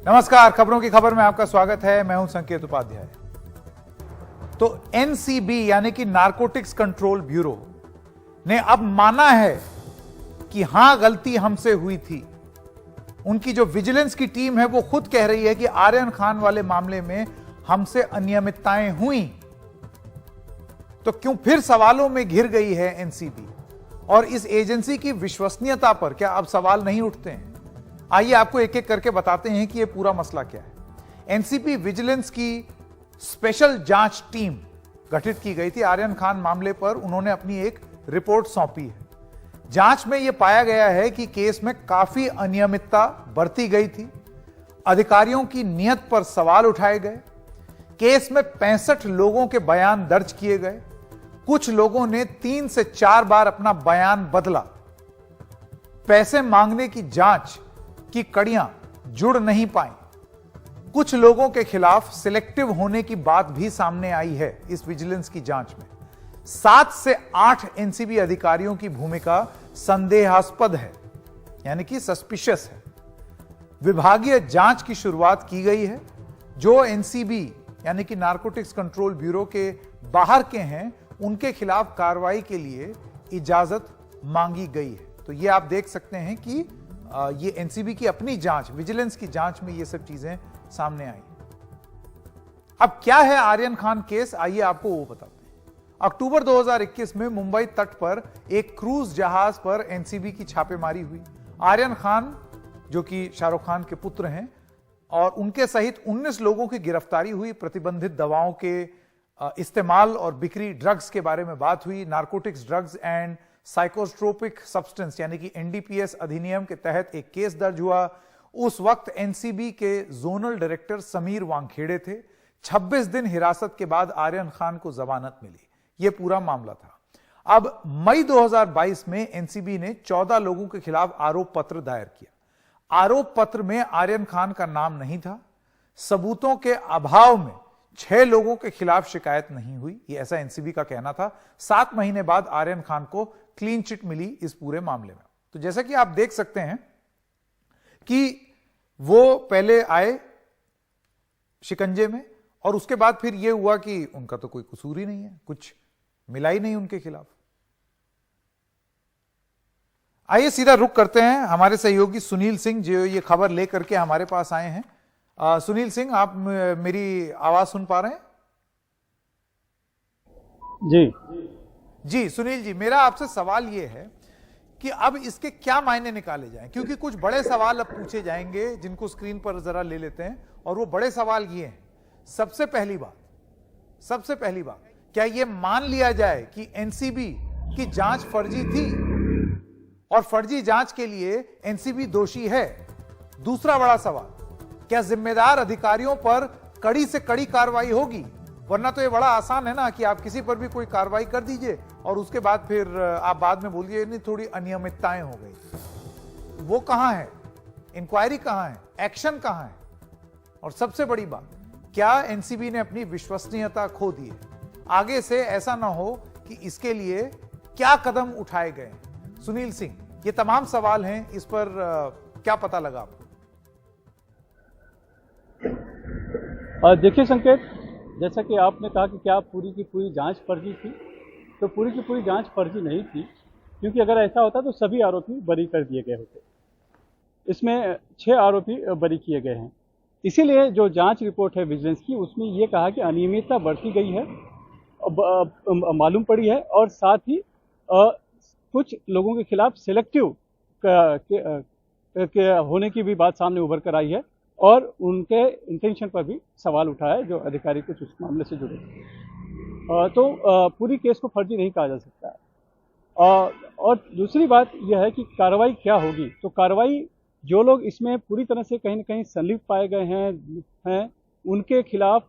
नमस्कार, खबरों की खबर में आपका स्वागत है। मैं हूं संकेत उपाध्याय। तो एनसीबी यानी कि नारकोटिक्स कंट्रोल ब्यूरो ने अब माना है कि हां, गलती हमसे हुई थी। उनकी जो विजिलेंस की टीम है वो खुद कह रही है कि आर्यन खान वाले मामले में हमसे अनियमितताएं हुई। तो क्यों फिर सवालों में घिर गई है एनसीबी और इस एजेंसी की विश्वसनीयता पर क्या अब सवाल नहीं उठते हैं? आइए आपको एक एक करके बताते हैं कि यह पूरा मसला क्या है। एनसीबी विजिलेंस की स्पेशल जांच टीम गठित की गई थी। आर्यन खान मामले पर उन्होंने अपनी एक रिपोर्ट सौंपी है। जांच में यह पाया गया है कि केस में काफी अनियमितता बरती गई थी। अधिकारियों की नीयत पर सवाल उठाए गए। केस में 65 लोगों के बयान दर्ज किए गए। कुछ लोगों ने 3 से 4 बार अपना बयान बदला। पैसे मांगने की जांच की कड़ियां जुड़ नहीं पाई। कुछ लोगों के खिलाफ सिलेक्टिव होने की बात भी सामने आई है इस विजिलेंस की जांच में। 7 से 8 एनसीबी अधिकारियों की भूमिका संदेहास्पद है, यानी कि सस्पिशियस है। विभागीय जांच की शुरुआत की गई है। जो एनसीबी यानी कि नारकोटिक्स कंट्रोल ब्यूरो के बाहर के हैं, उनके खिलाफ कार्रवाई के लिए इजाजत मांगी गई है। तो ये आप देख सकते हैं कि ये एनसीबी की अपनी जांच, विजिलेंस की जांच में ये सब चीजें सामने आई। अब क्या है आर्यन खान केस, आइए आपको वो बताते हैं। अक्टूबर 2021 में मुंबई तट पर एक क्रूज जहाज पर एनसीबी की छापेमारी हुई। आर्यन खान जो कि शाहरुख खान के पुत्र हैं और उनके सहित 19 लोगों की गिरफ्तारी हुई। प्रतिबंधित दवाओं के इस्तेमाल और बिक्री, ड्रग्स के बारे में बात हुई। Narcotics drugs and psychotropic substance यानी कि एनडीपीएस अधिनियम के तहत एक केस दर्ज हुआ। उस वक्त एनसीबी के जोनल डायरेक्टर समीर वानखेड़े थे। 26 दिन हिरासत के बाद आर्यन खान को जमानत मिली। यह पूरा मामला था। अब मई 2022 में एनसीबी ने 14 लोगों के खिलाफ आरोप पत्र दायर किया। आरोप पत्र में आर्यन खान का नाम नहीं था। सबूतों के अभाव में 6 लोगों के खिलाफ शिकायत नहीं हुई, यह ऐसा एनसीबी का कहना था। 7 महीने बाद आर्यन खान को क्लीन चिट मिली इस पूरे मामले में। तो जैसा कि आप देख सकते हैं कि वो पहले आए शिकंजे में और उसके बाद फिर यह हुआ कि उनका तो कोई कसूर ही नहीं है, कुछ मिला ही नहीं उनके खिलाफ। आइए सीधा रुख करते हैं हमारे सहयोगी सुनील सिंह जो ये खबर लेकर के हमारे पास आए हैं। सुनील सिंह, आप मेरी आवाज सुन पा रहे हैं? जी सुनील जी, मेरा आपसे सवाल यह है कि अब इसके क्या मायने निकाले जाएं, क्योंकि कुछ बड़े सवाल अब पूछे जाएंगे जिनको स्क्रीन पर जरा ले लेते हैं। और वो बड़े सवाल ये हैं। सबसे पहली बात, क्या यह मान लिया जाए कि एनसीबी की जांच फर्जी थी और फर्जी जांच के लिए एनसीबी दोषी है? दूसरा बड़ा सवाल, क्या जिम्मेदार अधिकारियों पर कड़ी से कड़ी कार्रवाई होगी? वरना तो ये बड़ा आसान है ना कि आप किसी पर भी कोई कार्रवाई कर दीजिए और उसके बाद फिर आप बाद में बोलिए नहीं थोड़ी अनियमितताएं हो गई। वो कहां है? इंक्वायरी कहां है? एक्शन कहां है? और सबसे बड़ी बात, क्या एनसीबी ने अपनी विश्वसनीयता खो दी है? आगे से ऐसा ना हो कि इसके लिए क्या कदम उठाए गए? सुनील सिंह, ये तमाम सवाल हैं, इस पर क्या पता लगा आपको? देखिए संकेत, जैसा कि आपने कहा कि क्या पूरी की पूरी जांच फर्जी थी, तो पूरी की पूरी जांच फर्जी नहीं थी, क्योंकि अगर ऐसा होता तो सभी आरोपी बरी कर दिए गए होते। इसमें 6 आरोपी बरी किए गए हैं। इसीलिए जो जांच रिपोर्ट है विजिलेंस की, उसमें ये कहा कि अनियमितता बरती गई है, मालूम पड़ी है, और साथ ही कुछ लोगों के खिलाफ सिलेक्टिव के होने की भी बात सामने उभर कर आई है और उनके इंटेंशन पर भी सवाल उठाया है जो अधिकारी कुछ उस मामले से जुड़े। तो पूरी केस को फर्जी नहीं कहा जा सकता है। और दूसरी बात यह है कि कार्रवाई क्या होगी। तो कार्रवाई, जो लोग इसमें पूरी तरह से कहीं न कहीं संलिप्त पाए गए हैं उनके खिलाफ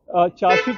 चार्जशीट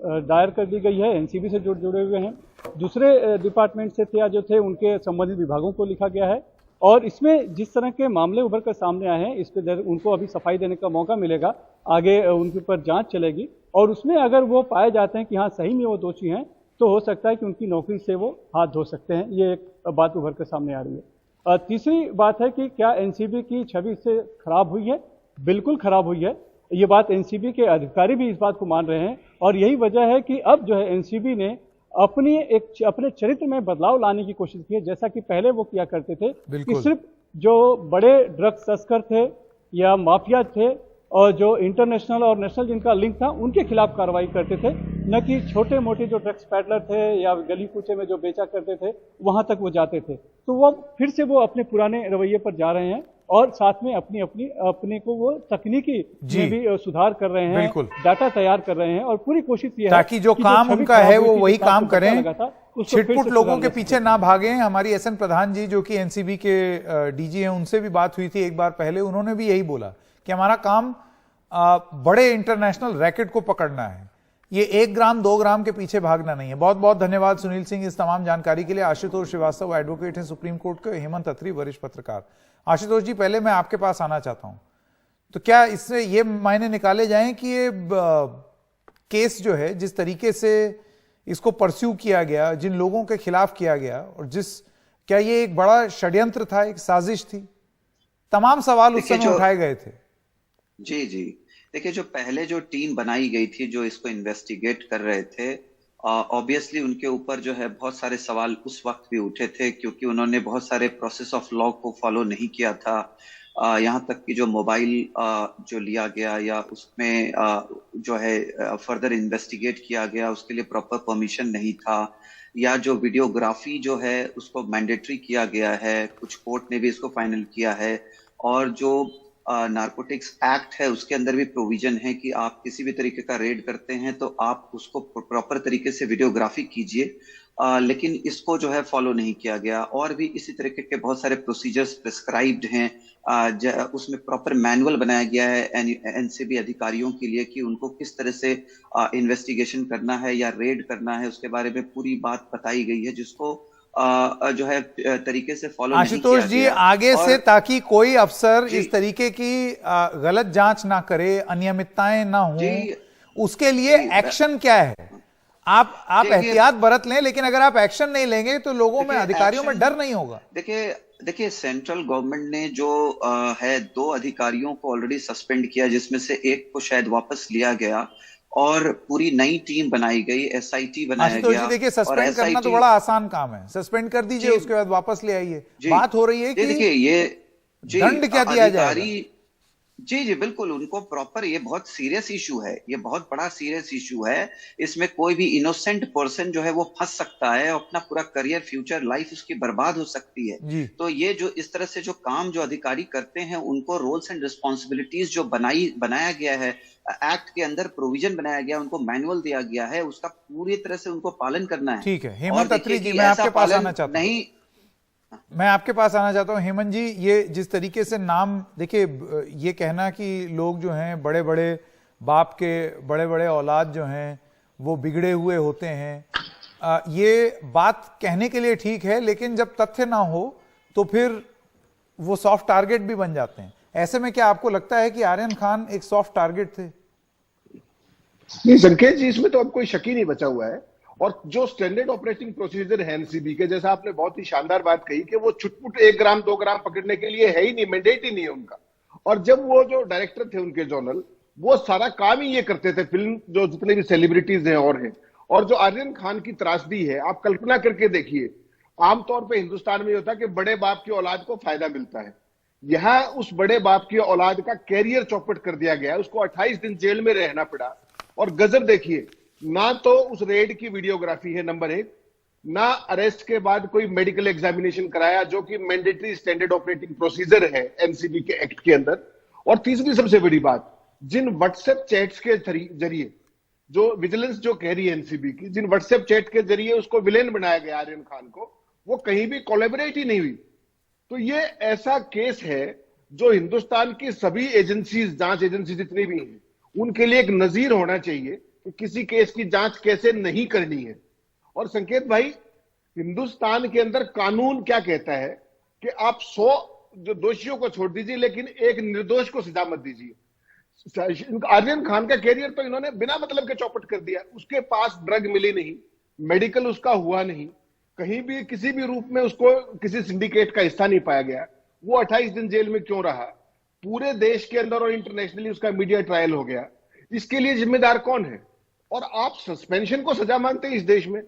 दायर कर दी गई है। एनसीबी से जुड़े हुए हैं, दूसरे डिपार्टमेंट से थे या जो थे उनके संबंधित विभागों को लिखा गया है। और इसमें जिस तरह के मामले उभर कर सामने आए हैं, इस पे उनको अभी सफाई देने का मौका मिलेगा। आगे उनके ऊपर जांच चलेगी और उसमें अगर वो पाए जाते हैं कि हाँ सही में वो दोषी हैं, तो हो सकता है कि उनकी नौकरी से वो हाथ धो सकते हैं। ये एक बात उभर कर सामने आ रही है। तीसरी बात है कि क्या एनसीबी की छवि इससे खराब हुई है? बिल्कुल खराब हुई है। ये बात एनसीबी के अधिकारी भी इस बात को मान रहे हैं और यही वजह है कि अब जो है एनसीबी ने अपने चरित्र में बदलाव लाने की कोशिश की है। जैसा कि पहले वो किया करते थे कि सिर्फ जो बड़े ड्रग्स तस्कर थे या माफिया थे और जो इंटरनेशनल और नेशनल जिनका लिंक था उनके खिलाफ कार्रवाई करते थे, न कि छोटे मोटे जो ड्रग्स पैडलर थे या गली कूचे में जो बेचा करते थे वहां तक वो जाते थे। तो वो फिर से वो अपने पुराने रवैये पर जा रहे हैं और साथ में अपने को वो तकनीकी में भी सुधार कर रहे हैं, डाटा तैयार कर रहे हैं और पूरी कोशिश ये है ताकि जो काम उनका है वो वही काम करें, छिटपुट लोगों के पीछे ना भागें। हमारी एसएन प्रधान जी जो कि एनसीबी के डीजी हैं, उनसे भी बात हुई थी एक बार पहले, उन्होंने भी यही बोला कि हमारा काम बड़े इंटरनेशनल रैकेट को पकड़ना है, ये 1 ग्राम 2 ग्राम के पीछे भागना नहीं है। बहुत बहुत धन्यवाद सुनील सिंह इस तमाम जानकारी के लिए। आशुतोष श्रीवास्तव एडवोकेट हैं सुप्रीम कोर्ट के, हेमंत अत्री वरिष्ठ पत्रकार। आशुतोष जी, पहले मैं आपके पास आना चाहता हूं, तो क्या इससे ये मायने निकाले जाएं कि ये केस जो है जिस तरीके से इसको परस्यू किया गया, जिन लोगों के खिलाफ किया गया, और क्या ये एक बड़ा षड्यंत्र था, एक साजिश थी? तमाम सवाल उस समय उठाए गए थे। जी जी, देखिए जो पहले जो टीम बनाई गई थी जो इसको इन्वेस्टिगेट कर रहे थे, ऑब्वियसली उनके ऊपर जो है बहुत सारे सवाल उस वक्त भी उठे थे क्योंकि उन्होंने बहुत सारे प्रोसेस ऑफ लॉ को फॉलो नहीं किया था। यहाँ तक कि जो मोबाइल जो लिया गया या उसमें जो है फर्दर इन्वेस्टिगेट किया गया उसके लिए प्रॉपर परमिशन नहीं था, या जो वीडियोग्राफी जो है उसको मैंडेटरी किया गया है, कुछ कोर्ट ने भी इसको फाइनल किया है, और जो नारकोटिक्स एक्ट है उसके अंदर भी प्रोविजन है कि आप किसी भी तरीके का रेड करते हैं तो आप उसको प्रॉपर तरीके से वीडियोग्राफी कीजिए, लेकिन इसको जो है फॉलो नहीं किया गया। और भी इसी तरीके के बहुत सारे प्रोसीजर्स प्रिस्क्राइब्ड हैं, उसमें प्रॉपर मैनुअल बनाया गया है एनसीबी अधिकारियों के लिए कि उनको किस तरह से इन्वेस्टिगेशन करना है या रेड करना है, उसके बारे में पूरी बात बताई गई है जिसको जो है तरीके से फॉलो नहीं किया गया। आशुतोष जी, आगे से ताकि कोई अफसर इस तरीके की गलत जांच ना करे, अनियमितताएं ना हो, उसके लिए एक्शन क्या है? आप एहतियात बरत लें, लेकिन अगर आप एक्शन नहीं लेंगे तो लोगों में, अधिकारियों में डर नहीं होगा। देखिए सेंट्रल गवर्नमेंट ने जो है 2 अधिकारियों को ऑलरेडी सस्पेंड किया, जिसमें से एक को शायद वापस लिया गया और पूरी नई टीम बनाई गई, एसआईटी बनाया गया। देखिए सस्पेंड करना तो बड़ा आसान काम है, सस्पेंड कर दीजिए उसके बाद वापस ले आइए। बात हो रही है कि देखिए ये दंड क्या दिया जाएगा? जी जी बिल्कुल, उनको प्रॉपर, ये बहुत सीरियस इशू है, ये बहुत बड़ा सीरियस इशू है। इसमें कोई भी इनोसेंट पर्सन जो है वो फंस सकता है, अपना पूरा करियर, फ्यूचर लाइफ उसकी बर्बाद हो सकती है। तो ये जो इस तरह से जो काम जो अधिकारी करते हैं उनको रोल्स एंड रिस्पॉन्सिबिलिटीज जो बनाया गया है, एक्ट के अंदर प्रोविजन बनाया गया, उनको मैनुअल दिया गया है, उसका पूरी तरह से उनको पालन करना है। ठीक है हेमंत अत्री जी, मैं आपके पास आना चाहता हूं। मैं आपके पास आना चाहता हूं हेमंत जी, ये जिस तरीके से नाम, देखिए ये कहना कि लोग जो हैं बड़े बड़े बाप के बड़े बड़े औलाद जो हैं वो बिगड़े हुए होते हैं, ये बात कहने के लिए ठीक है, लेकिन जब तथ्य ना हो तो फिर वो सॉफ्ट टारगेट भी बन जाते हैं। ऐसे में क्या आपको लगता है कि आर्यन खान एक सॉफ्ट टारगेट थे? नहीं संकेत जी, इसमें तो अब कोई शक ही नहीं बचा हुआ है। और जो स्टैंडर्ड ऑपरेटिंग प्रोसीजर है एनसीबी के, जैसा आपने बहुत ही शानदार बात कही कि वो छुटपुट 1 ग्राम 2 ग्राम पकड़ने के लिए है ही नहीं, मैंडेट ही नहीं है उनका। और जब वो जो डायरेक्टर थे उनके जोनल, वो सारा काम ही ये करते थे, फिल्म जो जितने भी सेलिब्रिटीज हैं और जो आर्यन खान की त्रासदी है, आप कल्पना करके देखिए, आमतौर पर हिंदुस्तान में होता है कि बड़े बाप की औलाद को फायदा मिलता है, यहां उस बड़े बाप की औलाद का कैरियर चौपट कर दिया गया, उसको 28 दिन जेल में रहना पड़ा। और गजब देखिए, ना तो उस रेड की वीडियोग्राफी है नंबर 1, ना अरेस्ट के बाद कोई मेडिकल एग्जामिनेशन कराया जो कि मैंडेटरी स्टैंडर्ड ऑपरेटिंग प्रोसीजर है एनसीबी के एक्ट के अंदर। और तीसरी सबसे बड़ी बात, जिन व्हाट्सएप चैट्स के जरिए, जो विजिलेंस जो कह रही है एनसीबी की, जिन व्हाट्सएप चैट के जरिए उसको विलेन बनाया गया आर्यन खान को, वो कहीं भी कोलैबोरेट ही नहीं हुई। तो ये ऐसा केस है जो हिंदुस्तान की सभी एजेंसीज, जांच एजेंसी जितनी भी हैं, उनके लिए एक नजीर होना चाहिए कि किसी केस की जांच कैसे नहीं करनी है। और संकेत भाई, हिंदुस्तान के अंदर कानून क्या कहता है कि आप 100 जो दोषियों को छोड़ दीजिए, लेकिन एक निर्दोष को सजा मत दीजिए। आर्यन खान का कैरियर तो इन्होंने बिना मतलब के चौपट कर दिया। उसके पास ड्रग मिली नहीं, मेडिकल उसका हुआ नहीं, कहीं भी किसी भी रूप में उसको किसी सिंडिकेट का हिस्सा नहीं पाया गया। वो 28 दिन जेल में क्यों रहा? पूरे देश के अंदर और इंटरनेशनली उसका मीडिया ट्रायल हो गया, इसके लिए जिम्मेदार कौन है? और आप सस्पेंशन को सजा मानते हैं इस देश में?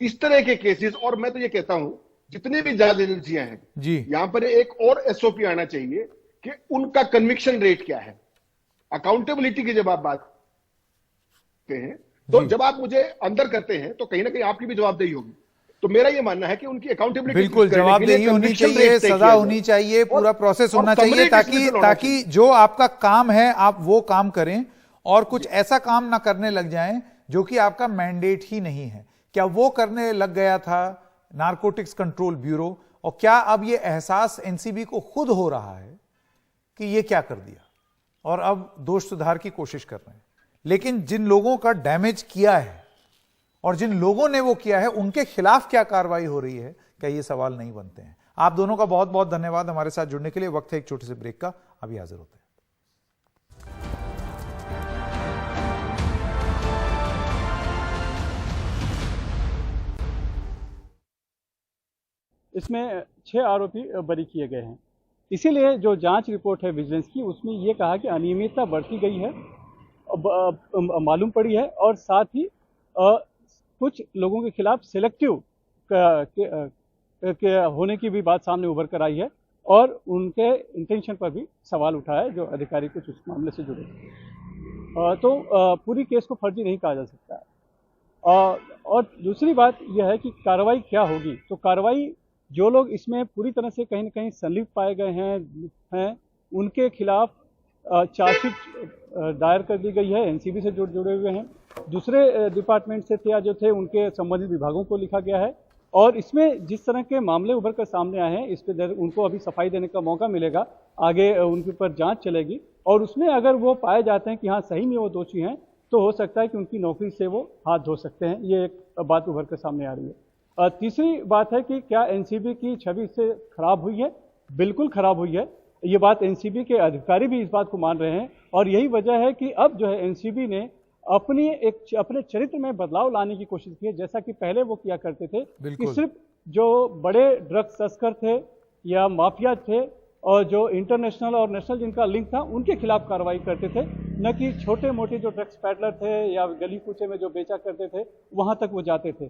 इस तरह के केसेस, और मैं तो ये कहता हूं जितनी भी जांच एजेंसियां हैं जी, यहां पर एक और एसओपी आना चाहिए कि उनका कन्विक्शन रेट क्या है। अकाउंटेबिलिटी की जब आप बात करते हैं तो जब आप मुझे अंदर करते हैं तो कहीं ना कहीं आपकी भी जवाबदेही होगी। तो मेरा ये मानना है कि उनकी अकाउंटेबिलिटी बिल्कुल जवाबदेही होनी चाहिए, सजा होनी चाहिए, पूरा प्रोसेस होना चाहिए, ताकि जो आपका काम है आप वो काम करें और कुछ ऐसा काम ना करने लग जाएं जो कि आपका मैंडेट ही नहीं है। क्या वो करने लग गया था नारकोटिक्स कंट्रोल ब्यूरो? और क्या अब ये एहसास एनसीबी को खुद हो रहा है कि ये क्या कर दिया और अब दोष सुधार की कोशिश कर रहे हैं? लेकिन जिन लोगों का डैमेज किया है और जिन लोगों ने वो किया है उनके खिलाफ क्या कार्रवाई हो रही है, क्या ये सवाल नहीं बनते हैं? आप दोनों का बहुत बहुत धन्यवाद हमारे साथ जुड़ने के लिए। वक्त है एक छोटे से ब्रेक का, अभी हाजिर होते हैं। इसमें 6 आरोपी बरी किए गए हैं। इसीलिए जो जांच रिपोर्ट है विजिलेंस की, उसमें यह कहा कि अनियमितता बढ़ती गई है, मालूम पड़ी है, और साथ ही कुछ लोगों के खिलाफ सिलेक्टिव के होने की भी बात सामने उभर कर आई है और उनके इंटेंशन पर भी सवाल उठा है जो अधिकारी कुछ उस मामले से जुड़े। तो पूरी केस को फर्जी नहीं कहा जा सकता है। और दूसरी बात यह है कि कार्रवाई क्या होगी। तो कार्रवाई, जो लोग इसमें पूरी तरह से कहीं न कहीं संलिप्त पाए गए हैं उनके खिलाफ चार्जशीट दायर कर दी गई है, एनसीबी से जुड़े हुए हैं, दूसरे डिपार्टमेंट से थे या जो थे उनके संबंधित विभागों को लिखा गया है। और इसमें जिस तरह के मामले उभर कर सामने आए हैं, इस पर उनको अभी सफाई देने का मौका मिलेगा, आगे उनके ऊपर जांच चलेगी और उसमें अगर वो पाए जाते हैं कि हाँ सही में वो दोषी हैं, तो हो सकता है कि उनकी नौकरी से वो हाथ धो सकते हैं। ये एक बात उभर कर सामने आ रही है। तीसरी बात है कि क्या एनसीबी की छवि इससे खराब हुई है? बिल्कुल खराब हुई है। ये बात एनसीबी के अधिकारी भी इस बात को मान रहे हैं और यही वजह है कि अब जो है एनसीबी ने अपने चरित्र में बदलाव लाने की कोशिश की है। जैसा कि पहले वो किया करते थे कि सिर्फ जो बड़े ड्रग्स तस्कर थे या माफिया थे और जो इंटरनेशनल और नेशनल जिनका लिंक था उनके खिलाफ कार्रवाई करते थे, न कि छोटे मोटे जो ड्रग्स पैडलर थे या गली कूचे में जो बेचा करते थे वहां तक वो जाते थे।